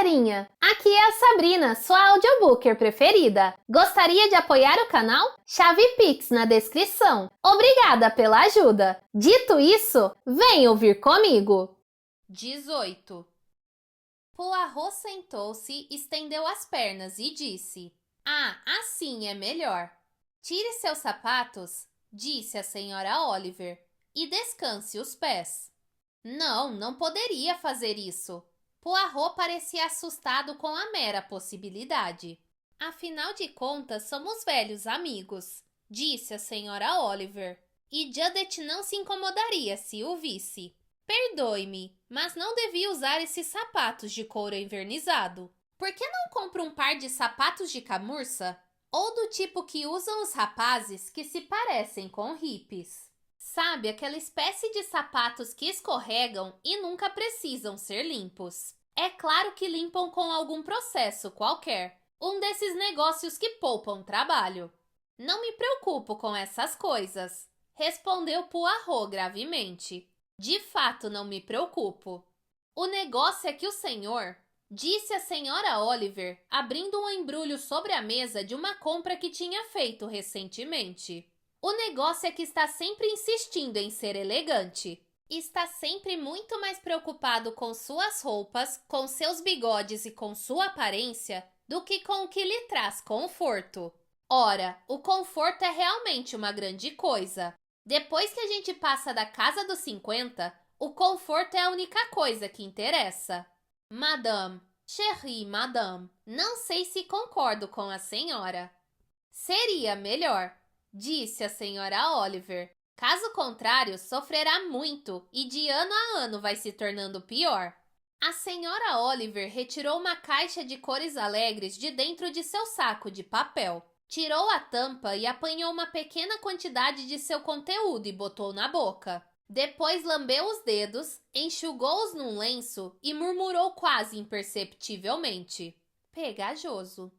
galerinha! Aqui é a Sabrina, sua audiobooker preferida. Gostaria de apoiar o canal? Chave Pix na descrição. Obrigada pela ajuda. Dito isso, vem ouvir comigo. 18. Poirot sentou-se, estendeu as pernas e disse: "Ah, assim é melhor. Tire seus sapatos", disse a senhora Oliver, "e descanse os pés." Não, não poderia fazer isso. Poirot parecia assustado com a mera possibilidade. "Afinal de contas, somos velhos amigos", disse a senhora Oliver, "e Judith não se incomodaria se o visse. Perdoe-me, mas não devia usar esses sapatos de couro envernizado. Por que não compra um par de sapatos de camurça? Ou do tipo que usam os rapazes que se parecem com hippies. Sabe, aquela espécie de sapatos que escorregam e nunca precisam ser limpos. É claro que limpam com algum processo qualquer. Um desses negócios que poupam trabalho." "Não me preocupo com essas coisas", respondeu Poirot gravemente. "De fato, não me preocupo. O negócio é que o senhor", disse a senhora Oliver, abrindo um embrulho sobre a mesa de uma compra que tinha feito recentemente. "O negócio é que está sempre insistindo em ser elegante. Está sempre muito mais preocupado com suas roupas, com seus bigodes e com sua aparência do que com o que lhe traz conforto. Ora, o conforto é realmente uma grande coisa. Depois que a gente passa da casa dos 50, o conforto é a única coisa que interessa." "Madame, chérie madame, não sei se concordo com a senhora." "Seria melhor", disse a senhora Oliver. "Caso contrário, sofrerá muito e de ano a ano vai se tornando pior." A senhora Oliver retirou uma caixa de cores alegres de dentro de seu saco de papel. Tirou a tampa e apanhou uma pequena quantidade de seu conteúdo e botou na boca. Depois lambeu os dedos, enxugou-os num lenço e murmurou quase imperceptivelmente: "Pegajoso."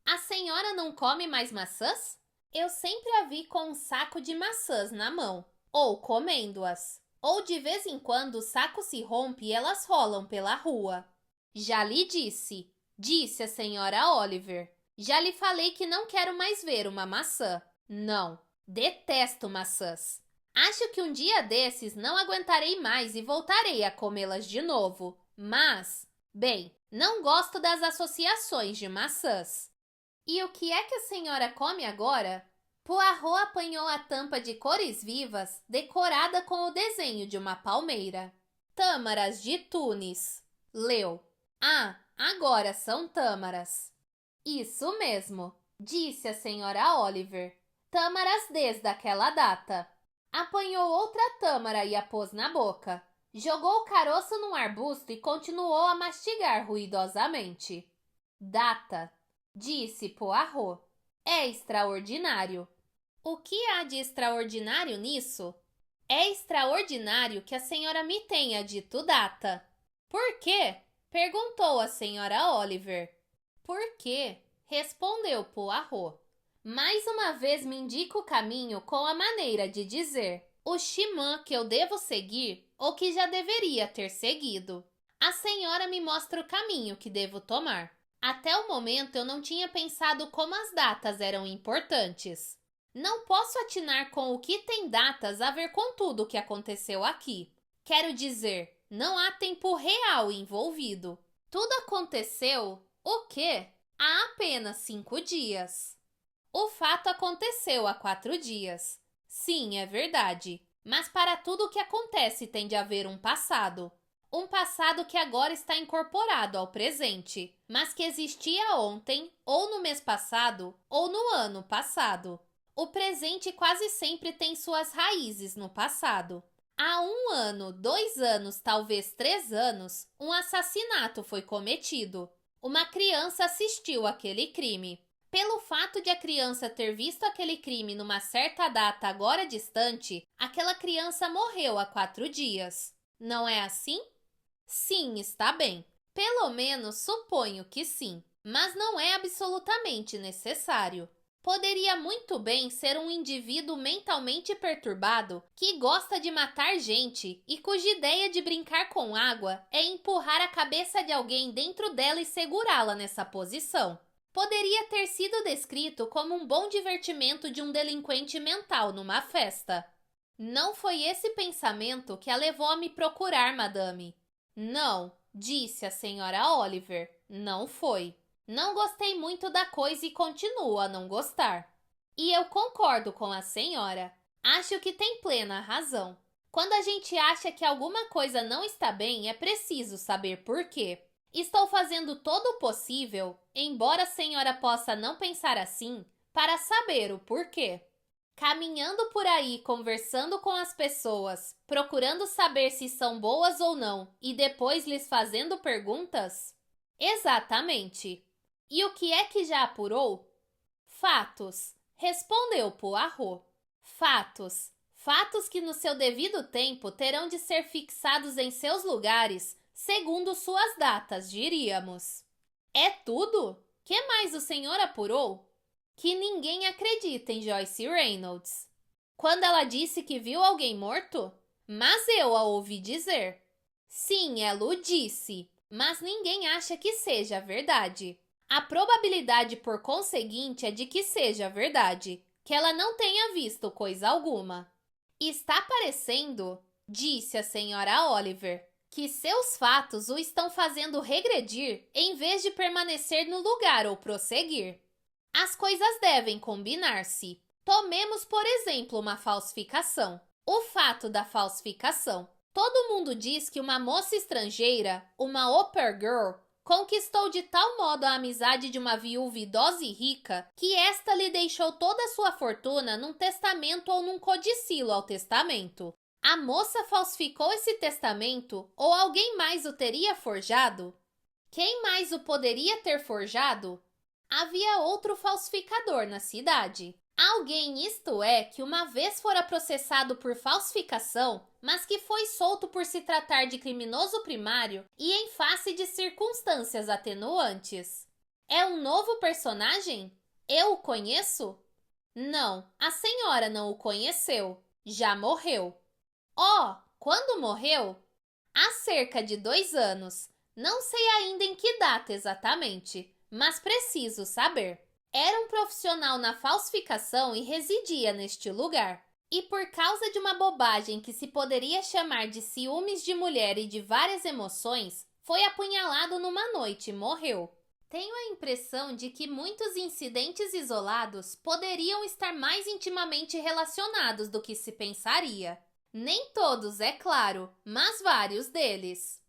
"A senhora não come mais maçãs?" "Eu sempre a vi com um saco de maçãs na mão, ou comendo-as. Ou de vez em quando o saco se rompe e elas rolam pela rua." "Já lhe disse", disse a senhora Oliver. "Já lhe falei que não quero mais ver uma maçã. Não, detesto maçãs. Acho que um dia desses não aguentarei mais e voltarei a comê-las de novo. Mas, bem, não gosto das associações de maçãs." "E o que é que a senhora come agora?" Poirot apanhou a tampa de cores vivas, decorada com o desenho de uma palmeira. "Tâmaras de Tunis", leu. "Ah, agora são tâmaras." "Isso mesmo", disse a senhora Oliver. "Tâmaras desde aquela data." Apanhou outra tâmara e a pôs na boca. Jogou o caroço num arbusto e continuou a mastigar ruidosamente. "Data", disse Poirot. "É extraordinário." "O que há de extraordinário nisso?" "É extraordinário que a senhora me tenha dito data." "Por quê?" perguntou a senhora Oliver. "Por quê?" respondeu Poirot. "Mais uma vez me indica o caminho com a maneira de dizer, o chemin que eu devo seguir ou que já deveria ter seguido. A senhora me mostra o caminho que devo tomar. Até o momento eu não tinha pensado como as datas eram importantes. Não posso atinar com o que tem datas a ver com tudo o que aconteceu aqui. Quero dizer, não há tempo real envolvido. Tudo aconteceu, o quê? Há apenas 5 dias. O fato aconteceu há 4 dias. Sim, é verdade. Mas para tudo o que acontece tem de haver um passado. Um passado que agora está incorporado ao presente, mas que existia ontem, ou no mês passado, ou no ano passado. O presente quase sempre tem suas raízes no passado. Há 1 ano, 2 anos, talvez 3 anos, um assassinato foi cometido. Uma criança assistiu àquele crime. Pelo fato de a criança ter visto aquele crime numa certa data agora distante, aquela criança morreu há 4 dias. Não é assim? Sim, está bem. Pelo menos suponho que sim. Mas não é absolutamente necessário. Poderia muito bem ser um indivíduo mentalmente perturbado que gosta de matar gente e cuja ideia de brincar com água é empurrar a cabeça de alguém dentro dela e segurá-la nessa posição. Poderia ter sido descrito como um bom divertimento de um delinquente mental numa festa. Não foi esse pensamento que a levou a me procurar, madame. Não, disse a senhora Oliver, não foi. Não gostei muito da coisa e continuo a não gostar. E eu concordo com a senhora. Acho que tem plena razão. Quando a gente acha que alguma coisa não está bem, é preciso saber por quê. Estou fazendo todo o possível, embora a senhora possa não pensar assim, para saber o porquê. Caminhando por aí, conversando com as pessoas, procurando saber se são boas ou não e depois lhes fazendo perguntas? Exatamente. E o que é que já apurou? Fatos, respondeu Poirot. Fatos. Fatos que no seu devido tempo terão de ser fixados em seus lugares, segundo suas datas, diríamos. É tudo? Que mais o senhor apurou? Que ninguém acredita em Joyce Reynolds. Quando ela disse que viu alguém morto? Mas eu a ouvi dizer. Sim, ela o disse, mas ninguém acha que seja verdade. A probabilidade, por conseguinte, é de que seja verdade, que ela não tenha visto coisa alguma. Está parecendo, disse a senhora Oliver, que seus fatos o estão fazendo regredir em vez de permanecer no lugar ou prosseguir. As coisas devem combinar-se. Tomemos, por exemplo, uma falsificação. O fato da falsificação. Todo mundo diz que uma moça estrangeira, uma au pair girl, conquistou de tal modo a amizade de uma viúva idosa e rica que esta lhe deixou toda a sua fortuna num testamento ou num codicilo ao testamento. A moça falsificou esse testamento ou alguém mais o teria forjado? Quem mais o poderia ter forjado? Havia outro falsificador na cidade. Alguém, isto é, que uma vez fora processado por falsificação, mas que foi solto por se tratar de criminoso primário e em face de circunstâncias atenuantes. É um novo personagem? Eu o conheço? Não, a senhora não o conheceu. Já morreu. Oh, quando morreu? Há cerca de 2 anos. Não sei ainda em que data exatamente, mas preciso saber. Era um profissional na falsificação e residia neste lugar. E por causa de uma bobagem que se poderia chamar de ciúmes de mulher e de várias emoções, foi apunhalado numa noite e morreu. Tenho a impressão de que muitos incidentes isolados poderiam estar mais intimamente relacionados do que se pensaria. Nem todos, é claro, mas vários deles.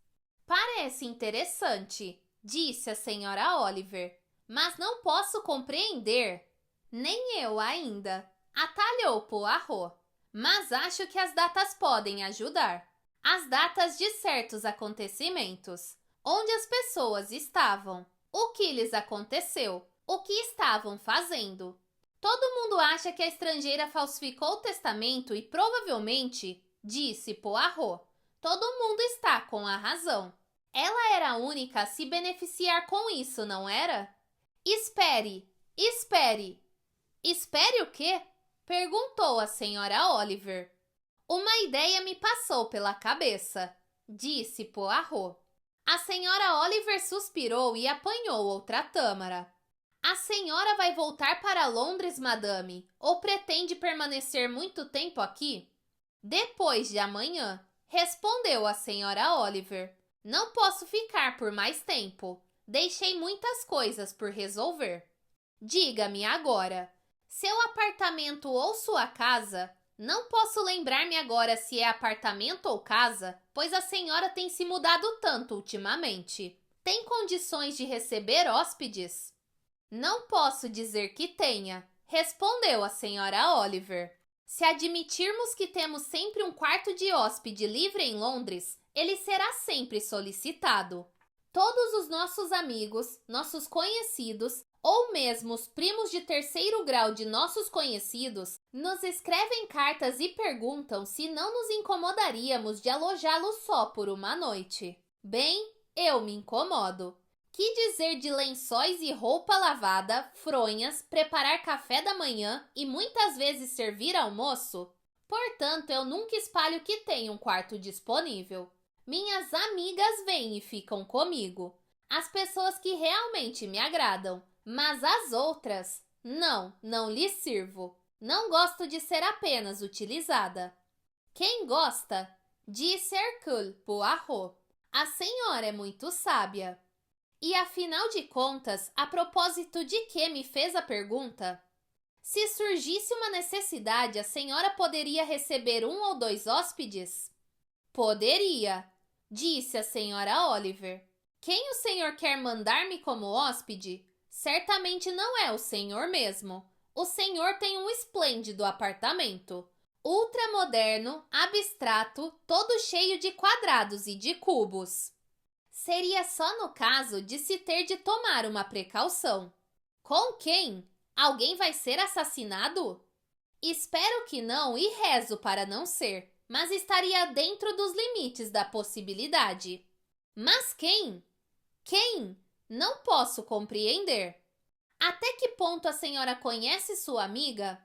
Parece interessante, disse a senhora Oliver. Mas não posso compreender. Nem eu ainda, atalhou Poirot. Mas acho que as datas podem ajudar. As datas de certos acontecimentos. Onde as pessoas estavam. O que lhes aconteceu. O que estavam fazendo. Todo mundo acha que a estrangeira falsificou o testamento e provavelmente, disse Poirot, todo mundo está com a razão. Ela era a única a se beneficiar com isso, não era? Espere, espere. Espere o quê? Perguntou a senhora Oliver. Uma ideia me passou pela cabeça, disse Poirot. A senhora Oliver suspirou e apanhou outra tâmara. A senhora vai voltar para Londres, madame, ou pretende permanecer muito tempo aqui? Depois de amanhã, respondeu a senhora Oliver. Não posso ficar por mais tempo. Deixei muitas coisas por resolver. Diga-me agora, seu apartamento ou sua casa? Não posso lembrar-me agora se é apartamento ou casa, pois a senhora tem se mudado tanto ultimamente. Tem condições de receber hóspedes? Não posso dizer que tenha, respondeu a senhora Oliver. Se admitirmos que temos sempre um quarto de hóspede livre em Londres, ele será sempre solicitado. Todos os nossos amigos, nossos conhecidos, ou mesmo os primos de terceiro grau de nossos conhecidos, nos escrevem cartas e perguntam se não nos incomodaríamos de alojá-los só por uma noite. Bem, eu me incomodo. Que dizer de lençóis e roupa lavada, fronhas, preparar café da manhã e muitas vezes servir almoço? Portanto, eu nunca espalho que tenho um quarto disponível. Minhas amigas vêm e ficam comigo. As pessoas que realmente me agradam, mas as outras, não lhes sirvo. Não gosto de ser apenas utilizada. Quem gosta? Disse Hercule Poirot. A senhora é muito sábia. E afinal de contas, a propósito de que me fez a pergunta? Se surgisse uma necessidade, a senhora poderia receber 1 ou 2 hóspedes? Poderia, disse a senhora Oliver. Quem o senhor quer mandar-me como hóspede? Certamente não é o senhor mesmo. O senhor tem um esplêndido apartamento. Ultramoderno, abstrato, todo cheio de quadrados e de cubos. Seria só no caso de se ter de tomar uma precaução. Com quem? Alguém vai ser assassinado? Espero que não e rezo para não ser, mas estaria dentro dos limites da possibilidade. Mas quem? Quem? Não posso compreender. Até que ponto a senhora conhece sua amiga?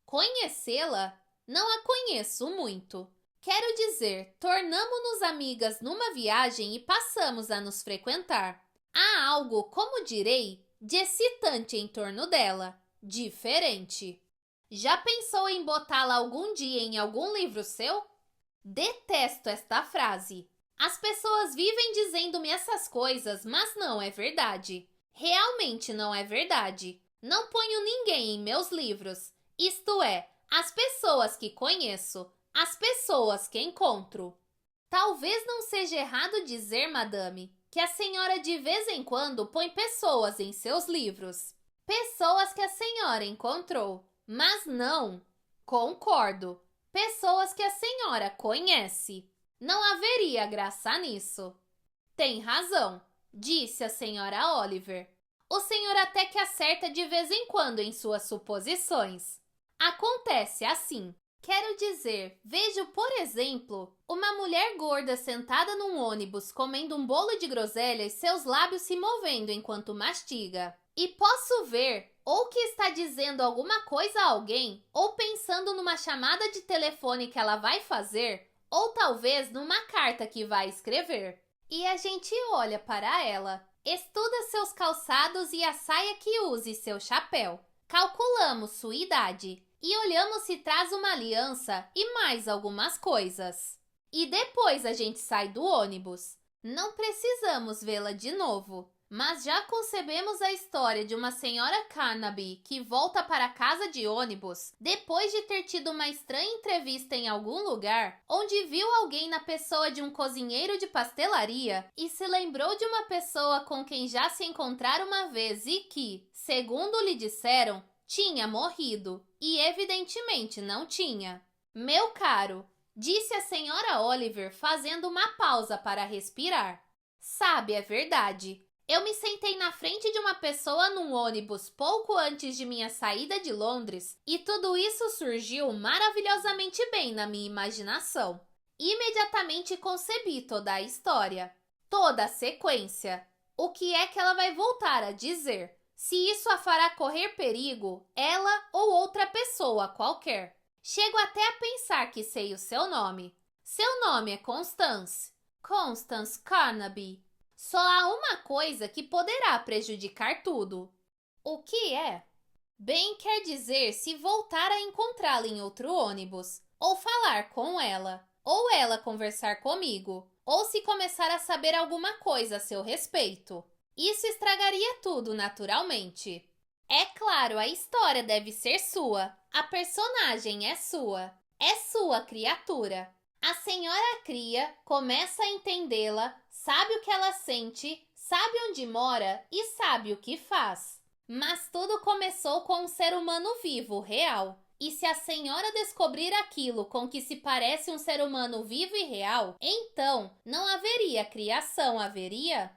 Conhecê-la? Não a conheço muito. Quero dizer, tornamo-nos amigas numa viagem e passamos a nos frequentar. Há algo, como direi, de excitante em torno dela, diferente. Já pensou em botá-la algum dia em algum livro seu? Detesto esta frase. As pessoas vivem dizendo-me essas coisas, mas não é verdade. Realmente não é verdade. Não ponho ninguém em meus livros. Isto é, as pessoas que conheço, as pessoas que encontro. Talvez não seja errado dizer, madame, que a senhora de vez em quando põe pessoas em seus livros. Pessoas que a senhora encontrou. Mas não. Concordo. Pessoas que a senhora conhece. Não haveria graça nisso. Tem razão, disse a senhora Oliver. O senhor até que acerta de vez em quando em suas suposições. Acontece assim. Quero dizer, vejo, por exemplo, uma mulher gorda sentada num ônibus comendo um bolo de groselha e seus lábios se movendo enquanto mastiga. E posso ver, ou que está dizendo alguma coisa a alguém, ou pensando numa chamada de telefone que ela vai fazer, ou talvez numa carta que vai escrever. E a gente olha para ela, estuda seus calçados e a saia que usa e seu chapéu. Calculamos sua idade. E olhamos se traz uma aliança e mais algumas coisas. E depois a gente sai do ônibus. Não precisamos vê-la de novo, mas já concebemos a história de uma senhora Carnaby que volta para casa de ônibus depois de ter tido uma estranha entrevista em algum lugar, onde viu alguém na pessoa de um cozinheiro de pastelaria e se lembrou de uma pessoa com quem já se encontrara uma vez e que, segundo lhe disseram, tinha morrido, e evidentemente não tinha. Meu caro, disse a senhora Oliver fazendo uma pausa para respirar. Sabe, é verdade. Eu me sentei na frente de uma pessoa num ônibus pouco antes de minha saída de Londres e tudo isso surgiu maravilhosamente bem na minha imaginação. Imediatamente concebi toda a história, toda a sequência. O que é que ela vai voltar a dizer? Se isso a fará correr perigo, ela ou outra pessoa qualquer. Chego até a pensar que sei o seu nome. Seu nome é Constance. Constance Carnaby. Só há uma coisa que poderá prejudicar tudo. O que é? Bem, quer dizer se voltar a encontrá-la em outro ônibus, ou falar com ela, ou ela conversar comigo, ou se começar a saber alguma coisa a seu respeito. Isso estragaria tudo, naturalmente. É claro, a história deve ser sua. A personagem é sua criatura. A senhora cria, começa a entendê-la, sabe o que ela sente, sabe onde mora e sabe o que faz. Mas tudo começou com um ser humano vivo, real. E se a senhora descobrir aquilo com que se parece um ser humano vivo e real, então não haveria criação, haveria?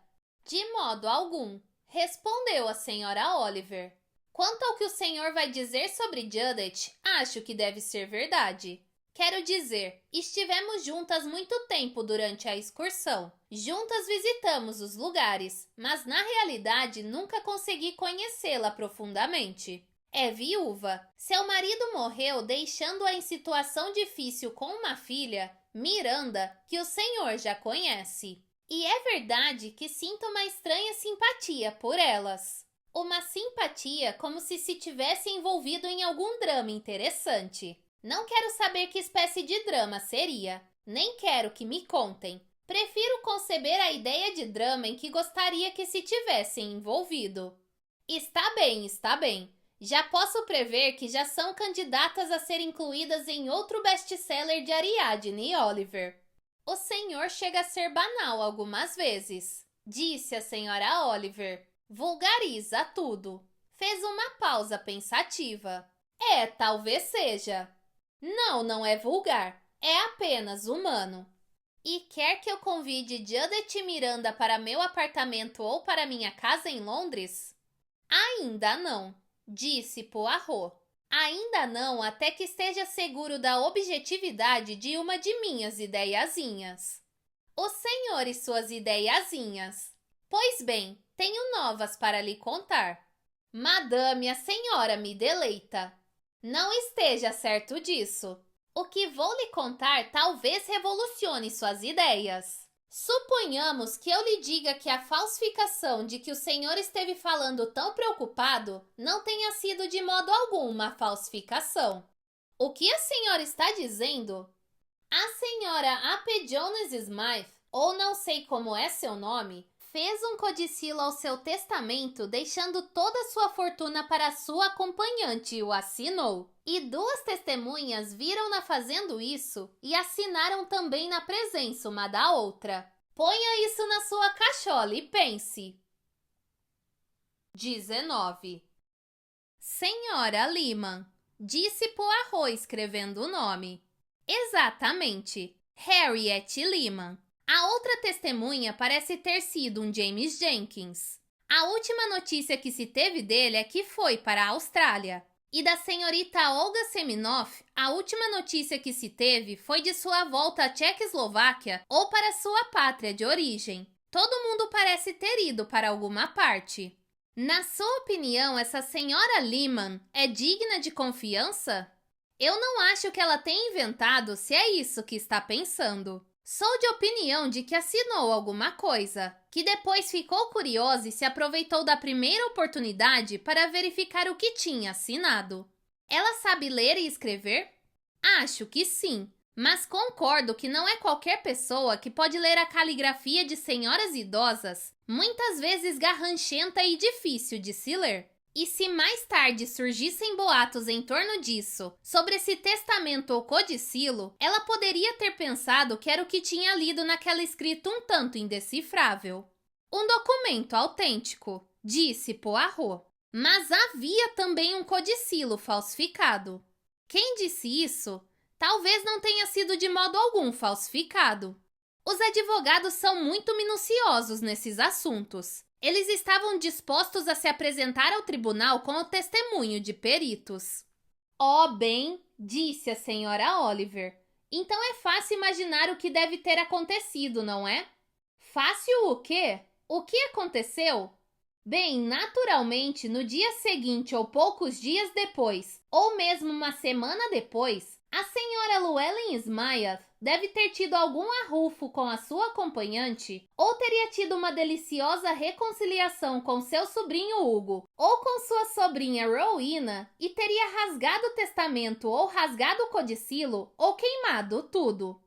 De modo algum, respondeu a senhora Oliver. Quanto ao que o senhor vai dizer sobre Judith, acho que deve ser verdade. Quero dizer, estivemos juntas muito tempo durante a excursão. Juntas visitamos os lugares, mas na realidade nunca consegui conhecê-la profundamente. É viúva. Seu marido morreu deixando-a em situação difícil com uma filha, Miranda, que o senhor já conhece. E é verdade que sinto uma estranha simpatia por elas. Uma simpatia como se tivesse envolvido em algum drama interessante. Não quero saber que espécie de drama seria. Nem quero que me contem. Prefiro conceber a ideia de drama em que gostaria que se tivessem envolvido. Está bem, está bem. Já posso prever que já são candidatas a ser incluídas em outro best-seller de Ariadne Oliver. O senhor chega a ser banal algumas vezes, disse a senhora Oliver. Vulgariza tudo. Fez uma pausa pensativa. Talvez seja. Não, não é vulgar. É apenas humano. E quer que eu convide Judith e Miranda para meu apartamento ou para minha casa em Londres? Ainda não, disse Poirot. Ainda não, até que esteja seguro da objetividade de uma de minhas ideiazinhas. O senhor e suas ideiazinhas. Pois bem, tenho novas para lhe contar. Madame, a senhora me deleita. Não esteja certo disso. O que vou lhe contar talvez revolucione suas ideias. Suponhamos que eu lhe diga que a falsificação de que o senhor esteve falando tão preocupado não tenha sido de modo algum uma falsificação. O que a senhora está dizendo? A senhora A.P. Jones Smythe, ou não sei como é seu nome, fez um codicilo ao seu testamento, deixando toda a sua fortuna para sua acompanhante e o assinou. E 2 testemunhas viram-na fazendo isso e assinaram também na presença uma da outra. Ponha isso na sua cachola e pense. 19. Senhora Lehman, disse Poirot escrevendo o nome. Exatamente, Harriet Lehman. A outra testemunha parece ter sido um James Jenkins. A última notícia que se teve dele é que foi para a Austrália. E da senhorita Olga Seminoff, a última notícia que se teve foi de sua volta à Tchecoslováquia ou para sua pátria de origem. Todo mundo parece ter ido para alguma parte. Na sua opinião, essa senhora Lehman é digna de confiança? Eu não acho que ela tenha inventado, se é isso que está pensando. Sou de opinião de que assinou alguma coisa, que depois ficou curiosa e se aproveitou da primeira oportunidade para verificar o que tinha assinado. Ela sabe ler e escrever? Acho que sim, mas concordo que não é qualquer pessoa que pode ler a caligrafia de senhoras idosas, muitas vezes garranchenta e difícil de se ler. E se mais tarde surgissem boatos em torno disso, sobre esse testamento ou codicilo, ela poderia ter pensado que era o que tinha lido naquela escrita um tanto indecifrável. Um documento autêntico, disse Poirot. Mas havia também um codicilo falsificado. Quem disse isso? Talvez não tenha sido de modo algum falsificado. Os advogados são muito minuciosos nesses assuntos. Eles estavam dispostos a se apresentar ao tribunal com o testemunho de peritos. Oh, bem, disse a senhora Oliver. Então é fácil imaginar o que deve ter acontecido, não é? Fácil o quê? O que aconteceu? Bem, naturalmente, no dia seguinte ou poucos dias depois, ou mesmo uma semana depois, a senhora Llewellyn Smythe deve ter tido algum arrufo com a sua acompanhante, ou teria tido uma deliciosa reconciliação com seu sobrinho Hugo, ou com sua sobrinha Rowena, e teria rasgado o testamento, ou rasgado o codicilo, ou queimado tudo.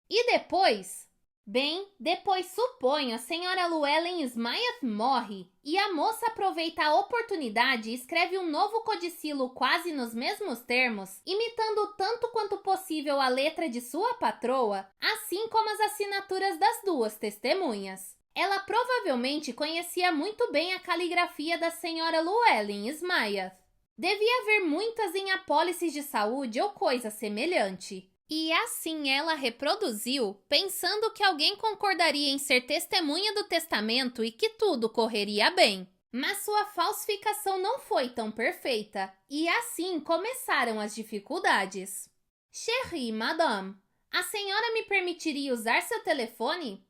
E depois? Bem, depois suponho a senhora Llewellyn Smythe morre, e a moça aproveita a oportunidade e escreve um novo codicilo quase nos mesmos termos, imitando tanto quanto possível a letra de sua patroa, assim como as assinaturas das 2 testemunhas. Ela provavelmente conhecia muito bem a caligrafia da senhora Llewellyn Smythe. Devia haver muitas em apólices de saúde ou coisa semelhante. E assim ela reproduziu, pensando que alguém concordaria em ser testemunha do testamento e que tudo correria bem. Mas sua falsificação não foi tão perfeita, e assim começaram as dificuldades. Chérie, madame, a senhora me permitiria usar seu telefone?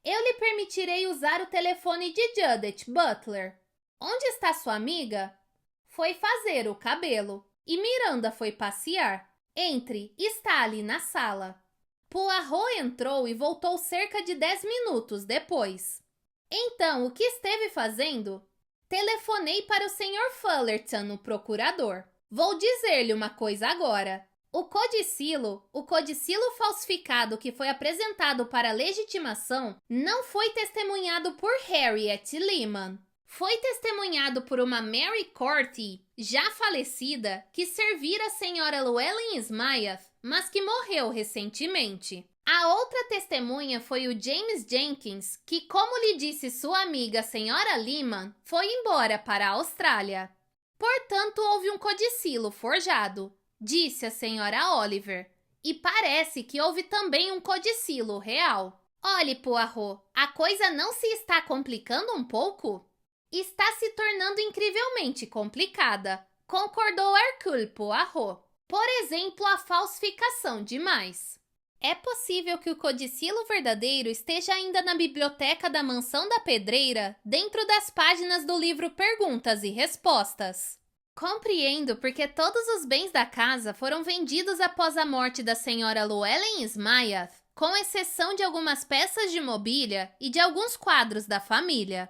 Eu lhe permitirei usar o telefone de Judith Butler. Onde está sua amiga? Foi fazer o cabelo e Miranda foi passear. Entre, está ali na sala. Poirot entrou e voltou cerca de 10 minutos depois. Então, o que esteve fazendo? Telefonei para o Sr. Fullerton, o procurador. Vou dizer-lhe uma coisa agora. O codicilo falsificado que foi apresentado para legitimação, não foi testemunhado por Harriet Lehman. Foi testemunhado por uma Mary Corty, já falecida, que servira a senhora Llewellyn Smythe, mas que morreu recentemente. A outra testemunha foi o James Jenkins, que, como lhe disse sua amiga a senhora Lehman, foi embora para a Austrália. Portanto, houve um codicilo forjado, disse a senhora Oliver. E parece que houve também um codicilo real. Olhe, Poirot, a coisa não se está complicando um pouco? Está se tornando incrivelmente complicada, concordou Hercule Poirot. Por exemplo, a falsificação demais. É possível que o codicilo verdadeiro esteja ainda na biblioteca da Mansão da Pedreira, dentro das páginas do livro Perguntas e Respostas. Compreendo porque todos os bens da casa foram vendidos após a morte da senhora Llewellyn Smythe, com exceção de algumas peças de mobília e de alguns quadros da família.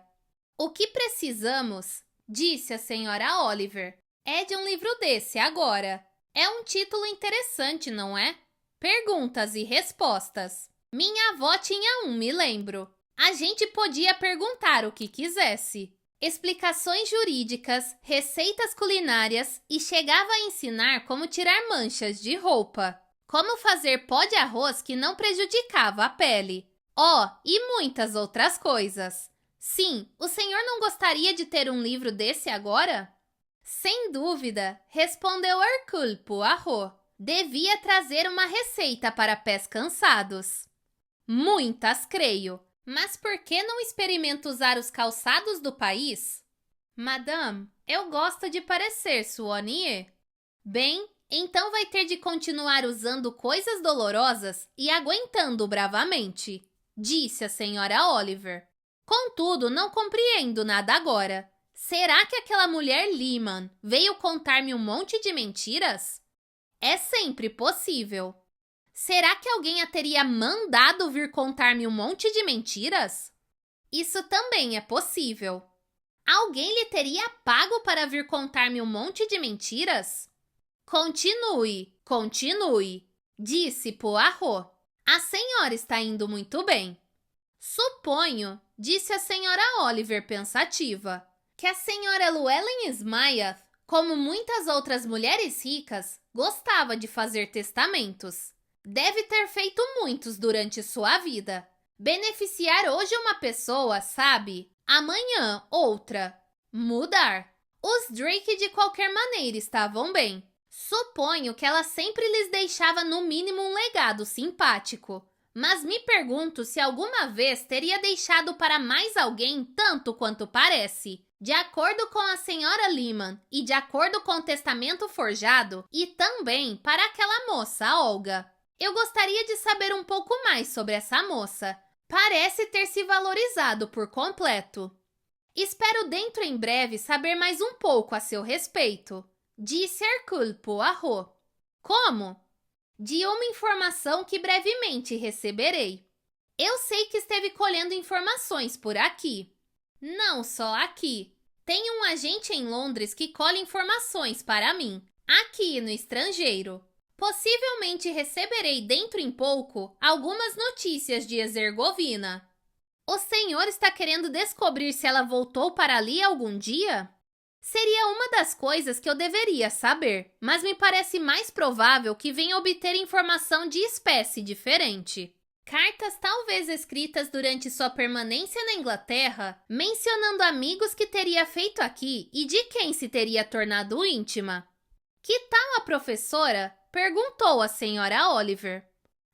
O que precisamos, disse a senhora Oliver, é de um livro desse agora. É um título interessante, não é? Perguntas e Respostas. Minha avó tinha um, me lembro. A gente podia perguntar o que quisesse. Explicações jurídicas, receitas culinárias e chegava a ensinar como tirar manchas de roupa. Como fazer pó de arroz que não prejudicava a pele. E muitas outras coisas. Sim, o senhor não gostaria de ter um livro desse agora? Sem dúvida, respondeu Hercule Poirot. Devia trazer uma receita para pés cansados. Muitas, creio. Mas por que não experimenta usar os calçados do país? Madame, eu gosto de parecer soigné. Bem, então vai ter de continuar usando coisas dolorosas e aguentando bravamente, disse a senhora Oliver. Contudo, não compreendo nada agora. Será que aquela mulher Lehman veio contar-me um monte de mentiras? É sempre possível. Será que alguém a teria mandado vir contar-me um monte de mentiras? Isso também é possível. Alguém lhe teria pago para vir contar-me um monte de mentiras? Continue, disse Poirot. A senhora está indo muito bem. Suponho, disse a senhora Oliver pensativa, que a senhora Llewellyn Smythe, como muitas outras mulheres ricas, gostava de fazer testamentos. Deve ter feito muitos durante sua vida. Beneficiar hoje uma pessoa, sabe? Amanhã, outra. Mudar. Os Drake de qualquer maneira estavam bem. Suponho que ela sempre lhes deixava no mínimo um legado simpático. Mas me pergunto se alguma vez teria deixado para mais alguém tanto quanto parece. De acordo com a senhora Lehman e de acordo com o testamento forjado, e também para aquela moça, Olga. Eu gostaria de saber um pouco mais sobre essa moça. Parece ter se valorizado por completo. Espero dentro em breve saber mais um pouco a seu respeito, disse Hercule Poirot. Como? De uma informação que brevemente receberei. Eu sei que esteve colhendo informações por aqui. Não só aqui. Tenho um agente em Londres que colhe informações para mim, aqui no estrangeiro. Possivelmente receberei dentro em pouco algumas notícias de Herzegovina. O senhor está querendo descobrir se ela voltou para ali algum dia? Seria uma das coisas que eu deveria saber, mas me parece mais provável que venha obter informação de espécie diferente. Cartas talvez escritas durante sua permanência na Inglaterra, mencionando amigos que teria feito aqui e de quem se teria tornado íntima. Que tal a professora? Perguntou a senhora Oliver.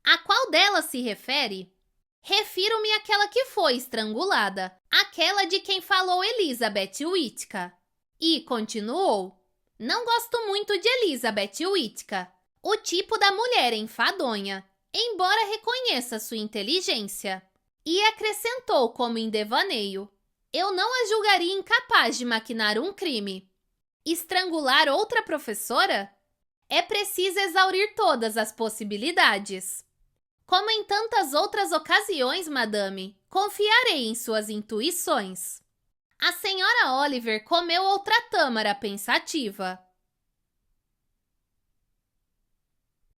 A qual delas se refere? Refiro-me àquela que foi estrangulada, aquela de quem falou Elizabeth Whittaker. E continuou. Não gosto muito de Elizabeth Whittaker. o tipo da mulher enfadonha, embora reconheça sua inteligência. E acrescentou como em devaneio: eu não a julgaria incapaz de maquinar um crime. Estrangular outra professora? É preciso exaurir todas as possibilidades. Como em tantas outras ocasiões, madame, confiarei em suas intuições. A senhora Oliver comeu outra tâmara pensativa.